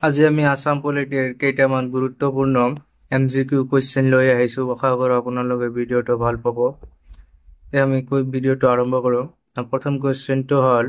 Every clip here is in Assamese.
আজি আমি আসাম পলিটিৰ কেইটামান গুৰুত্বপূৰ্ণ MCQ কুৱেশ্যন লৈ আহিছো। আশা কৰোঁ আপোনালোকে ভিডিঅ'টো ভাল পাব। আমি ভিডিঅ'টো আৰম্ভ কৰোঁ। প্ৰথম কুৱেশ্যনটো হ'ল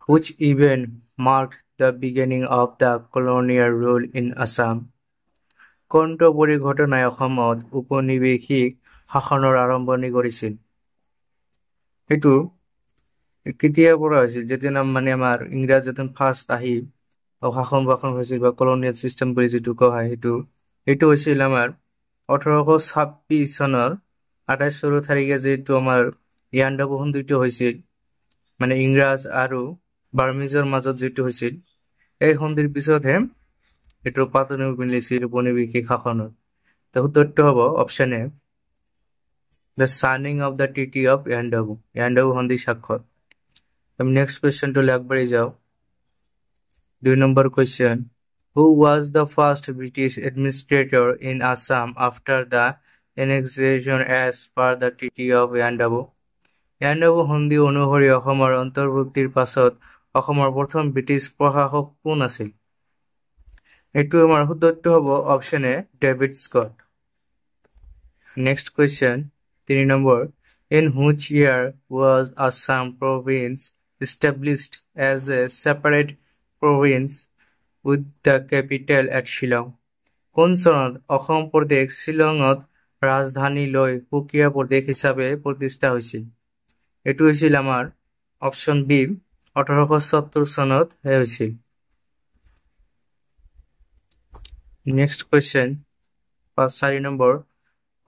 which event marked the beginning of the colonial rule in Assam? কোনটো পৰিঘটনাই অসমত উপনিৱেশিক শাসনৰ আৰম্ভণি কৰিছিল? এইটো কেতিয়াৰ পৰা হৈছিল? যেতিয়া আমাৰ ইংৰাজ যেতিয়া ফাৰ্ষ্ট আহি শাসন হৈছিল বা কলনিয়েল চিষ্টেম বুলি যিটো কোৱা হয় সেইটো হৈছিল আমাৰ 1826 চনৰ 28 ফেব্ৰুৱাৰী তাৰিখে যিটো আমাৰ ইয়াণ্ডাবু সন্ধিটো হৈছিল, মানে ইংৰাজ আৰু বাৰ্মিজৰ মাজত যিটো হৈছিল, এই সন্ধিৰ পিছতহে এইটো পাতনি মিলিছিল উপনিৱেশিক শাসনৰ। উত্তৰটো হ'ব option A, the signing of the treaty of Yandabo সন্ধি স্বাক্ষৰ। আমি নেক্সট কুৱেশ্যনটো আগবাঢ়ি যাওঁ। 2 number question. Who was the first British administrator in Assam after the annexation as per the Treaty of Yandabu? Yandabu সন্ধি অনুসৰি অসমৰ অন্তৰ্ভুক্তিৰ পাছত অসমৰ প্ৰথম ব্ৰিটিছ প্ৰশাসক কোন আছিল? এইটো আমাৰ উত্তৰটো হ'ব option A, David Scott. Next question 3 number. In which year was Assam province established as a separate province with the capital at Shillong? কোন চনত অসম প্ৰদেশ শ্বিলঙত ৰাজধানী লৈ সুকীয়া প্ৰদেশ হিচাপে প্ৰতিষ্ঠা হৈছিল? এইটো হৈছিল আমাৰ অপশ্যন বি, 1870 চনত হৈছিল। Next question 4 number.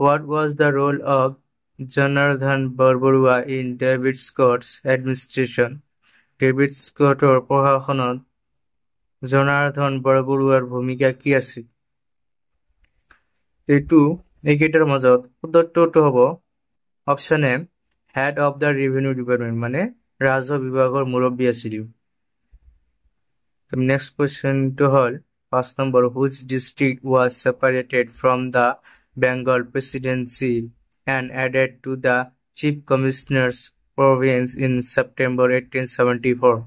What was the role of Janardhan Barbarua in David Scott's administration? David স্কটৰ প্ৰশাসনত জনাৰ্দন বৰবৰুৱাৰ ভূমিকা কি আছিল? এইকেইটাৰ মাজত উত্তৰটো হ'ব option A, head of the revenue department, মানে ৰাজহ বিভাগৰ মুৰব্বী আছিল। নেক্সট কুৱেশ্যনটো হ'ল 5 number. Which district was separated from the Bengal presidency and added to the Chief Commissioner's province in September 1874?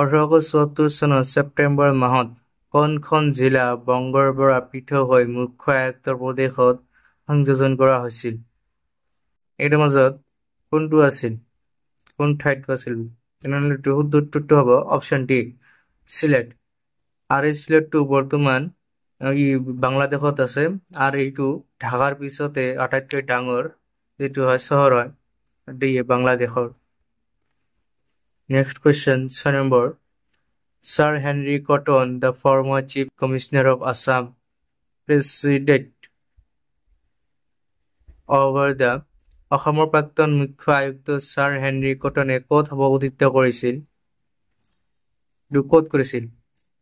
1874 চনৰ ছেপ্টেম্বৰ মাহত কোনখন জিলা বংগৰ পৰা পৃথক হৈ মুখ্য আয়ুক্তৰ প্ৰদেশত সংযোজন কৰা হৈছিল? এইটোৰ মাজত কোনটো আছিল, কোন ঠাইটো আছিল? তেনেহ'লে উত্তৰটো হ'ব অপশ্যন ডি, চিলেট। আৰু এই চিলেটটো বৰ্তমান বাংলাদেশত আছে, আৰু এইটো ঢাকাৰ পিছতে আটাইতকৈ ডাঙৰ যিটো হয় চহৰ হয় বাংলাদেশৰ। Next question 6 number. Sir Henry Cotton, the former Chief Commissioner of Assam, presided over the অসমৰ প্ৰাক্তন মুখ্য আয়ুক্ত ছাৰ হেনৰি কটনে ক'ত সভাপতিত্ব কৰিছিল? ক'ত কৰিছিল?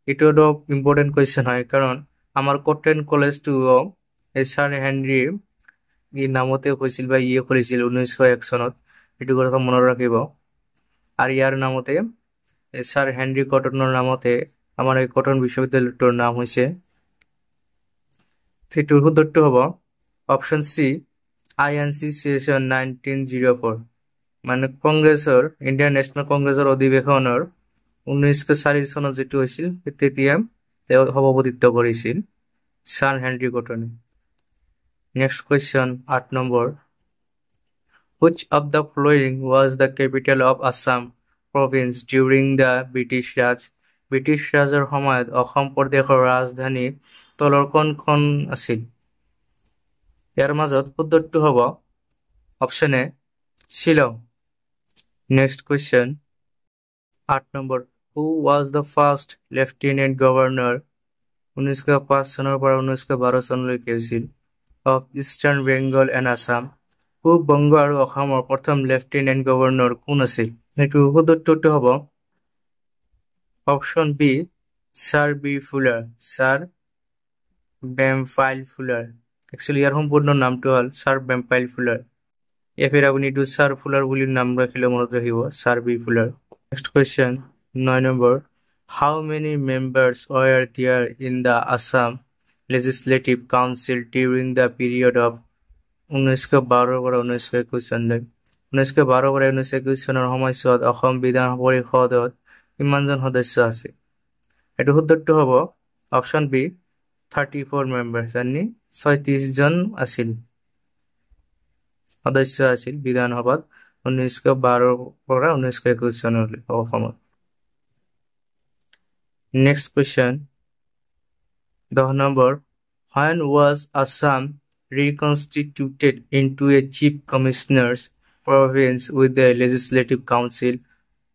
এইটো অলপ ইম্পৰ্টেণ্ট কুৱেশ্যন হয়, কাৰণ আমাৰ কটন কলেজটো এই ছাৰ হেনৰিৰ নামতে হৈছিল বা খুলিছিল 1901 চনত। এইটো কথা মনত ৰাখিব। আৰু ইয়াৰ নামতে ছাৰ হেনৰি কটনৰ নামতে আমাৰ এই কটন বিশ্ববিদ্যালয়টোৰ নাম হৈছে। সেইটোৰ উত্তৰটো হ'ব অপশ্যন চি, INC চেশ্যন 1904, মানে কংগ্ৰেছৰ ইণ্ডিয়ান নেশ্যনেল কংগ্ৰেছৰ অধিৱেশনৰ 1904 চনত যিটো হৈছিল, তেতিয়া তেওঁ সভাপতিত্ব কৰিছিল ছাৰ হেনৰি কটনে। Next question 8 number. Which of the following was the capital of Assam province during the British Raj? British ৰাজৰ সময়ত অসম প্ৰদেশৰ ৰাজধানী তলৰ কোনখন আছিল? ইয়াৰ মাজত উত্তৰটো হ'ব option A, Shillong. Next question 8 number. Who was the first lieutenant governor 1905 চনৰ পৰা 1912 চনলৈকে হৈছিল of Eastern Bengal and Assam? পূব বংগ আৰু অসমৰ প্ৰথম লেফটেনেণ্ট গভৰ্ণৰ কোন আছিল? সেইটো উত্তৰটো হ'ব অপশ্যন বি, ছাৰ বি ফুলাৰ, ছাৰ বেমফাইল ফুলাৰ। একচুৱেলি ইয়াৰ সম্পূৰ্ণ নামটো হ'ল ছাৰ বেমফাইল ফুলাৰ। ফিৰ আপুনি এইটো ছাৰ ফুলাৰ বুলি নাম ৰাখিলে মনত ৰাখিব, ছাৰ বি ফুলাৰ। Next question 9 number. How many members were there in the Assam Legislative Council during the period of 1912 পৰা 1921 চনলৈ? 1912 পৰা 1921 চনৰ সময়ছোৱাত অসম বিধান পৰিষদত কিমানজন সদস্য আছে? এইটো উত্তৰটো হ'ব অপশন বি 34 মেম্বাৰ্স আনি 36 জন আছিল সদস্য আছিল বিধানসভাত 1912 পৰা 1921 চনলৈ অসমত next question 10 number when was Assam reconstituted into a chief commissioner's province with the legislative council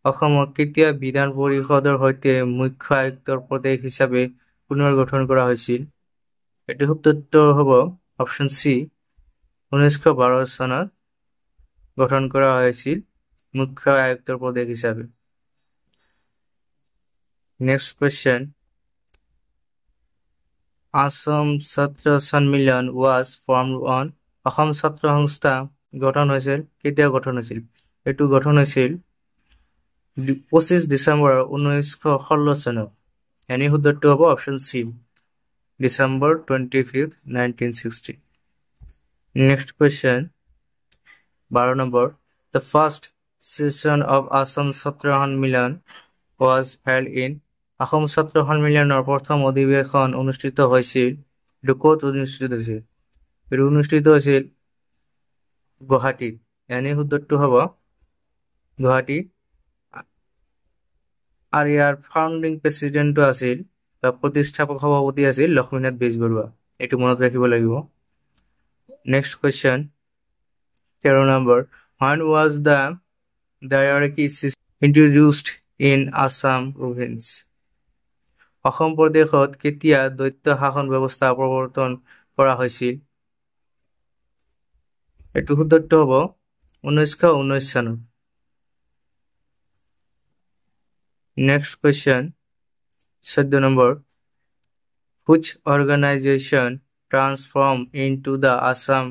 অসমক কেতিয়া বিধান পৰিষদৰ সৈতে মুখ্য আয়ুক্তৰ প্ৰদেশ হিচাপে পুনৰ গঠন কৰা হৈছিল এটো উত্তৰ হ'ব অপশন সি 1912 চনত গঠন কৰা হৈছিল মুখ্য আয়ুক্তৰ প্ৰদেশ হিচাপে next question Assam Chhatra Sanmillan was formed on Assam ছাত্ৰ সংস্থা গঠন হৈছিল কেতিয়া গঠন হৈছিল এটো গঠন হৈছিল 25 ডিসেম্বৰ 1916 চনত এনি উত্তৰটো হ'ব option C December 25th 1960 next question 12 number the first session of Assam Chhatra Sanmillan was held in Assam ছাত্ৰ সন্মিলনৰ প্ৰথম অধিৱেশন অনুষ্ঠিত হৈছিল ক'ত অনুষ্ঠিত হৈছিল এটো অনুষ্ঠিত হৈছিল গুৱাহাটীত এনি উত্তৰটো হ'ব গুৱাহাটী আৰ ইয়াৰ ফাউন্ডিং প্ৰেসিডেন্ট আছিল বা প্ৰতিষ্ঠাপক সভাপতি আছিল লক্ষ্মীনাথ বেজবৰুৱা এটো মনত ৰাখিব লাগিব next question 13 number when was the diarchy system introduced in Assam province Assam প্ৰদেশত কেতিয়া দ্বৈত শাসন ব্যৱস্থা প্ৰৱৰ্তন কৰা হৈছিল এটো উত্তৰটো হ'ব 1919 চনত next question 14 number which organization transformed into the Assam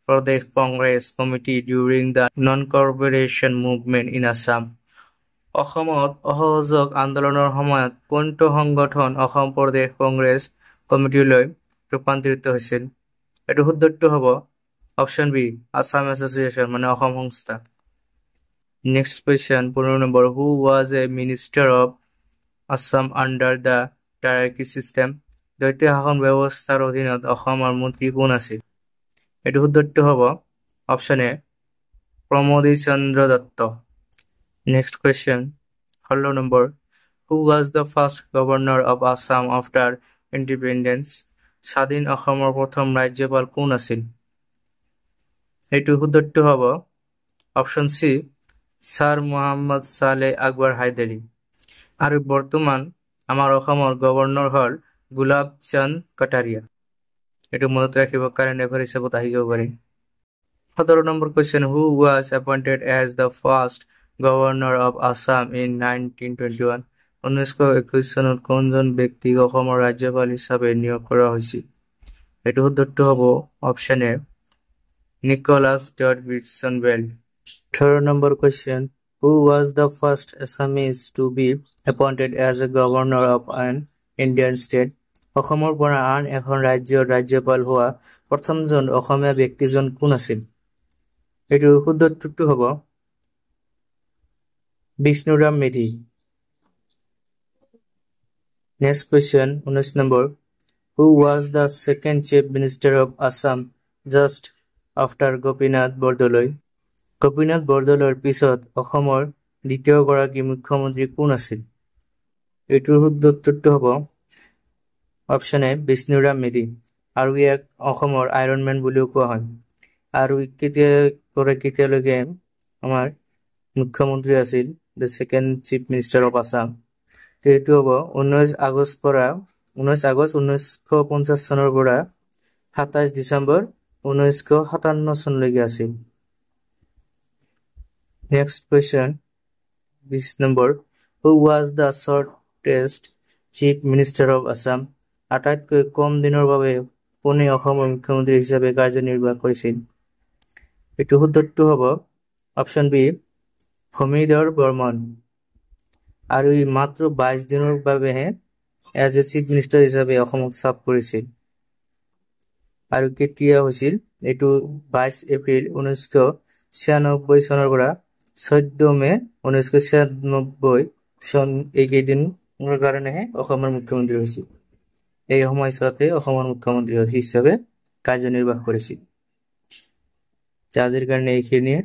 Pradesh Congress Committee during the non-cooperation movement in Assam অসমত অসহযোগ আন্দোলনৰ সময়ত কোনটো সংগঠন অসম প্ৰদেশ কংগ্ৰেছ কমিটিলৈ ৰূপান্তৰিত হৈছিল এটো উত্তৰটো হ'ব অপশন বি আসাম এছ'চিয়েশ্যন মানে অসম সংস্থা next question 15 number who was a minister of Assam under the diarchy system দ্বৈত শাসন ব্যৱস্থাৰ অধীনত অসমৰ মন্ত্ৰী কোন আছিল এটো উত্তৰটো হ'ব option A Pramod Chandra Dutta next question 16 number who was the first governor of Assam after independence স্বাধীন অসমৰ প্ৰথম ৰাজ্যপাল কোন আছিল এটো উত্তৰটো হ'ব অপশন সি স্যাৰ মোহাম্মদ সালে আকবৰ হায়দাৰি আৰ বৰ্তমান আমাৰ অসমৰ গভৰ্নৰ হল গুলাব চাঁদ কাটাৰিয়া এটো মনত ৰাখিব কাৰেণ্ট এফেয়াৰ হিচাপত আহি যাব পাৰে 17 number question who was appointed as the first governor of Assam in 1921 1921 চনত কোনজন ব্যক্তিক অসমৰ ৰাজ্যপাল হিচাপে নিয়োগ কৰা হৈছিল এটো উত্তৰটো হ'ব option A Nicholas Davidson Bell 3rd number question who was the first Assamese to be appointed as a governor of an Indian state অসমৰ পৰা আন এখন ৰাজ্যৰ ৰাজ্যপাল হোৱা প্ৰথমজন অসমীয়া ব্যক্তিজন কোন আছিল এটো উত্তৰটো হ'ব Bishnuram Medhi next question 19 number who was the second chief minister of Assam just after Gopinath Bordoloi Gopinath বৰদলৈৰ পিছত অসমৰ দ্বিতীয় গৰাকী মুখ্যমন্ত্ৰী কোন আছিল এটোৰ উত্তৰটো হ'ব অপশন এ বিষ্ণুৰাম মেধি আৰু ইয়াক অসমৰ আইৰন ম্যান বুলিও কোৱা হয় আৰু কেতিয়ালৈকে আমাৰ মুখ্যমন্ত্ৰী আছিল the second chief minister of Assam এইটো হ'ব 19 আগষ্ট 1950 চনৰ পৰা 27 ডিসেম্বৰ 1957 চনলৈকে আছিল next question 20 number who was the shortest chief minister of Assam আটাইতকৈ কম দিনৰ বাবে কোনে অসমৰ মুখ্যমন্ত্ৰী হিচাপে কাৰ্যনিৰ্বাহ কৰিছিল এটো উত্তৰটো হ'ব অপশন বি ভূমিধৰ বৰ্মন আৰু ই মাত্ৰ 22 দিনৰ বাবেহে এজ এ চিফ মিনিষ্টাৰ হিচাপে অসমক চাপ কৰিছিল আৰু কেতিয়া হৈছিল এটো 22 এপ্ৰিল 1996 চনৰ পৰা 14 মে 1996 চন এই কেইদিনৰ কাৰণেহে অসমৰ মুখ্যমন্ত্ৰী হৈছিল এই সময়ছোৱাতে অসমৰ মুখ্যমন্ত্ৰী হিচাপে কাৰ্যনিৰ্বাহ কৰিছিল। আজিৰ কাৰণে এইখিনিয়ে।